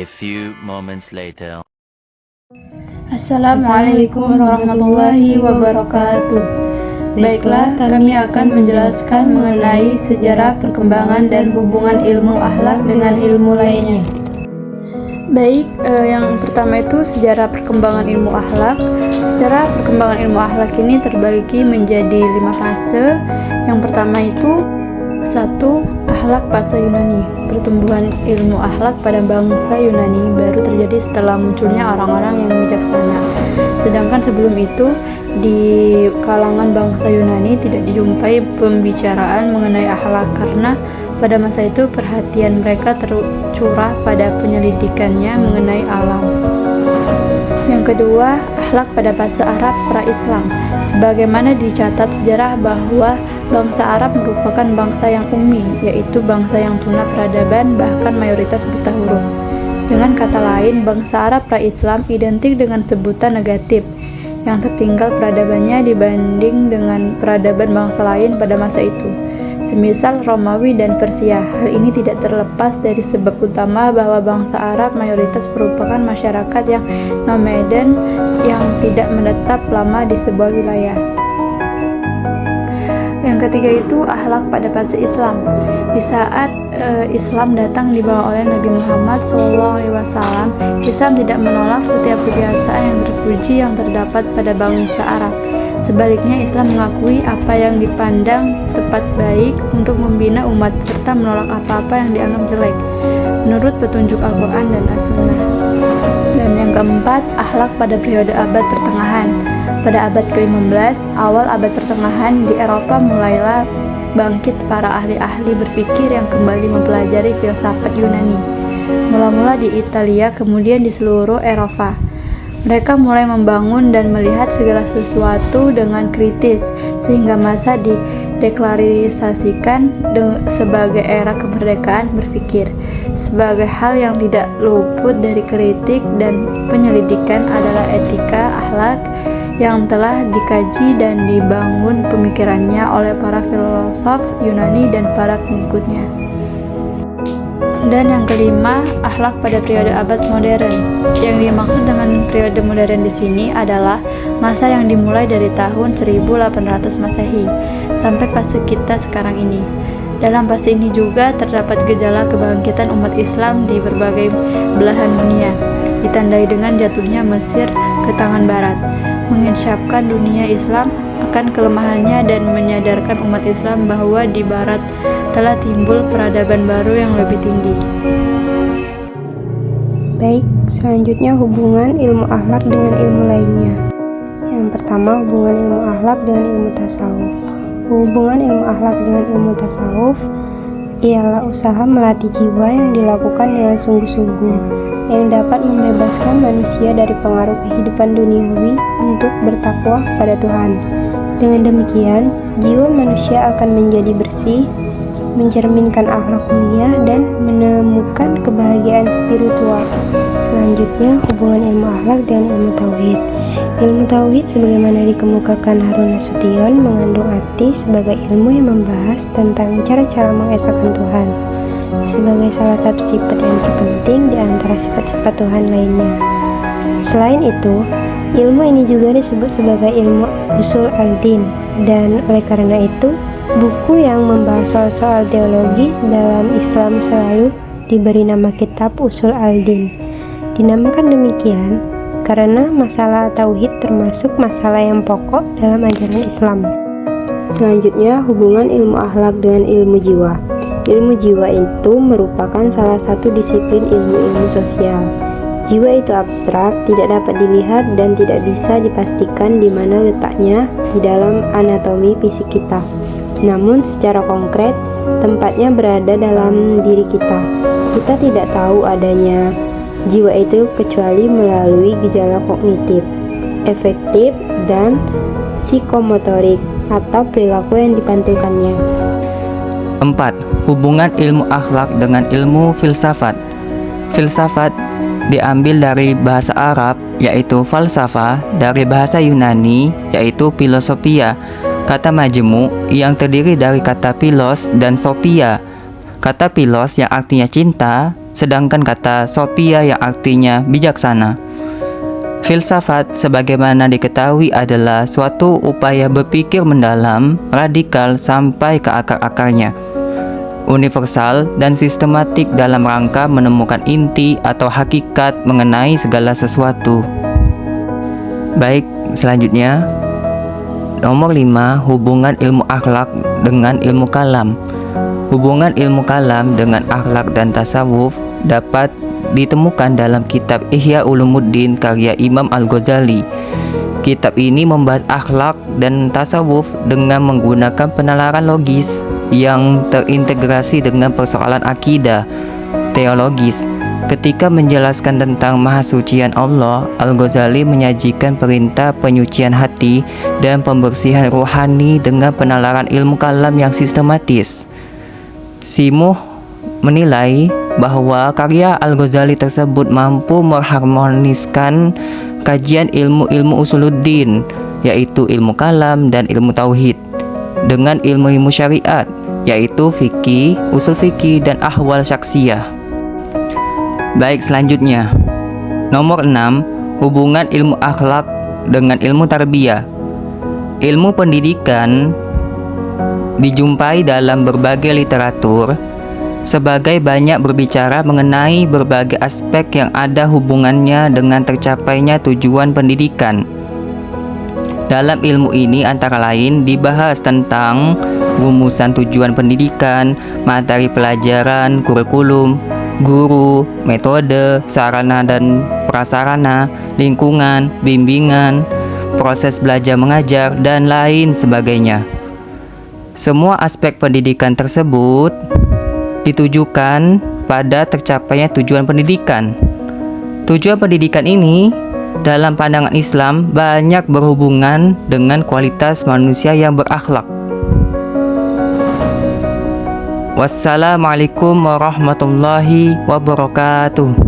few moments later. Assalamualaikum warahmatullahi wabarakatuh. Baiklah, kami akan menjelaskan mengenai sejarah perkembangan dan hubungan ilmu akhlak dengan ilmu lainnya. Baik, yang pertama itu sejarah perkembangan ilmu akhlak. Sejarah perkembangan ilmu akhlak ini terbagi menjadi 5 fase. Yang pertama itu 1. Akhlak fase Yunani. Pertumbuhan ilmu akhlak pada bangsa Yunani baru terjadi setelah munculnya orang-orang yang bijaksana. Sedangkan sebelum itu, di kalangan bangsa Yunani tidak dijumpai pembicaraan mengenai akhlak karena pada masa itu perhatian mereka tercurah pada penyelidikannya mengenai alam. Yang kedua, akhlak pada fase Arab pra-Islam. Sebagaimana dicatat sejarah bahwa bangsa Arab merupakan bangsa yang ummi, yaitu bangsa yang tuna peradaban, bahkan mayoritas buta huruf. Dengan kata lain, bangsa Arab pra-Islam identik dengan sebutan negatif, yang tertinggal peradabannya dibanding dengan peradaban bangsa lain pada masa itu, semisal Romawi dan Persia. Hal ini tidak terlepas dari sebab utama bahwa bangsa Arab mayoritas merupakan masyarakat yang nomaden yang tidak menetap lama di sebuah wilayah. Yang ketiga itu akhlak pada fase Islam. Di saat Islam datang dibawa oleh Nabi Muhammad SAW, Islam tidak menolak setiap kebiasaan yang terpuji yang terdapat pada bangsa Arab. Sebaliknya, Islam mengakui apa yang dipandang tepat baik untuk membina umat serta menolak apa-apa yang dianggap jelek menurut petunjuk Al-Quran dan As-Sunnah. Dan yang keempat, akhlak pada periode abad pertengahan. Pada abad ke-15, awal abad pertengahan di Eropa mulailah bangkit para ahli-ahli berpikir yang kembali mempelajari filsafat Yunani. Mula-mula di Italia, kemudian di seluruh Eropa. Mereka mulai membangun dan melihat segala sesuatu dengan kritis, sehingga masa dideklarasikan sebagai era kemerdekaan berpikir. Sebagai hal yang tidak luput dari kritik dan penyelidikan adalah etika akhlak yang telah dikaji dan dibangun pemikirannya oleh para filosof Yunani dan para pengikutnya. Dan yang kelima, akhlak pada periode abad modern. Yang dimaksud dengan periode modern di sini adalah masa yang dimulai dari tahun 1800 Masehi sampai fase kita sekarang ini. Dalam fase ini juga terdapat gejala kebangkitan umat Islam di berbagai belahan dunia, ditandai dengan jatuhnya Mesir ke tangan barat, menginsyafkan dunia Islam akan kelemahannya dan menyadarkan umat Islam bahwa di barat telah timbul peradaban baru yang lebih tinggi. Baik, selanjutnya hubungan ilmu akhlak dengan ilmu lainnya. Yang pertama, hubungan ilmu akhlak dengan ilmu tasawuf. Hubungan ilmu akhlak dengan ilmu tasawuf ialah usaha melatih jiwa yang dilakukan dengan sungguh-sungguh, yang dapat membebaskan manusia dari pengaruh kehidupan duniawi untuk bertakwa pada Tuhan. Dengan demikian, jiwa manusia akan menjadi bersih, mencerminkan akhlak mulia, dan menemukan kebahagiaan spiritual. Selanjutnya, hubungan ilmu akhlak dengan ilmu tauhid. Ilmu tauhid sebagaimana dikemukakan Harun Nasution mengandung arti sebagai ilmu yang membahas tentang cara-cara mengesahkan Tuhan sebagai salah satu sifat yang terpenting di antara sifat-sifat Tuhan lainnya. Selain itu, ilmu ini juga disebut sebagai ilmu usul al-din, dan oleh karena itu, buku yang membahas soal-soal teologi dalam Islam selalu diberi nama kitab Usul al-Din. Dinamakan demikian karena masalah tauhid termasuk masalah yang pokok dalam ajaran Islam. Selanjutnya, hubungan ilmu akhlak dengan ilmu jiwa. Ilmu jiwa itu merupakan salah satu disiplin ilmu-ilmu sosial. Jiwa itu abstrak, tidak dapat dilihat dan tidak bisa dipastikan di mana letaknya di dalam anatomi fisik kita. Namun secara konkret, tempatnya berada dalam diri kita. Kita tidak tahu adanya jiwa itu kecuali melalui gejala kognitif, efektif, dan psikomotorik atau perilaku yang dipantulkannya. 4. Hubungan ilmu akhlak dengan ilmu filsafat. Filsafat diambil dari bahasa Arab yaitu falsafah, dari bahasa Yunani yaitu filosofia, kata majmu yang terdiri dari kata philos dan sophia. Kata philos yang artinya cinta sedangkan kata Sophia yang artinya bijaksana. Filsafat sebagaimana diketahui adalah suatu upaya berpikir mendalam, radikal sampai ke akar-akarnya, universal dan sistematik dalam rangka menemukan inti atau hakikat mengenai segala sesuatu. Baik, selanjutnya nomor 5, hubungan ilmu akhlak dengan ilmu kalam. Hubungan ilmu kalam dengan akhlak dan tasawuf dapat ditemukan dalam kitab Ihya Ulumuddin karya Imam Al-Ghazali. Kitab ini membahas akhlak dan tasawuf dengan menggunakan penalaran logis yang terintegrasi dengan persoalan akidah teologis. Ketika menjelaskan tentang mahasucian Allah, Al-Ghazali menyajikan perintah penyucian hati dan pembersihan rohani dengan penalaran ilmu kalam yang sistematis. Simuh menilai bahwa karya Al-Ghazali tersebut mampu mengharmoniskan kajian ilmu-ilmu usuluddin, yaitu ilmu kalam dan ilmu tauhid, dengan ilmu-ilmu syariat, yaitu fikih, usul fikih, dan ahwal syaksiyah. Baik, selanjutnya nomor 6, hubungan ilmu akhlak dengan ilmu tarbiyah. Ilmu pendidikan dijumpai dalam berbagai literatur sebagai banyak berbicara mengenai berbagai aspek yang ada hubungannya dengan tercapainya tujuan pendidikan. Dalam ilmu ini antara lain dibahas tentang rumusan tujuan pendidikan, materi pelajaran, kurikulum, guru, metode, sarana dan prasarana, lingkungan, bimbingan, proses belajar mengajar, dan lain sebagainya. Semua aspek pendidikan tersebut ditujukan pada tercapainya tujuan pendidikan. Tujuan pendidikan ini dalam pandangan Islam banyak berhubungan dengan kualitas manusia yang berakhlak. Wassalamualaikum warahmatullahi wabarakatuh.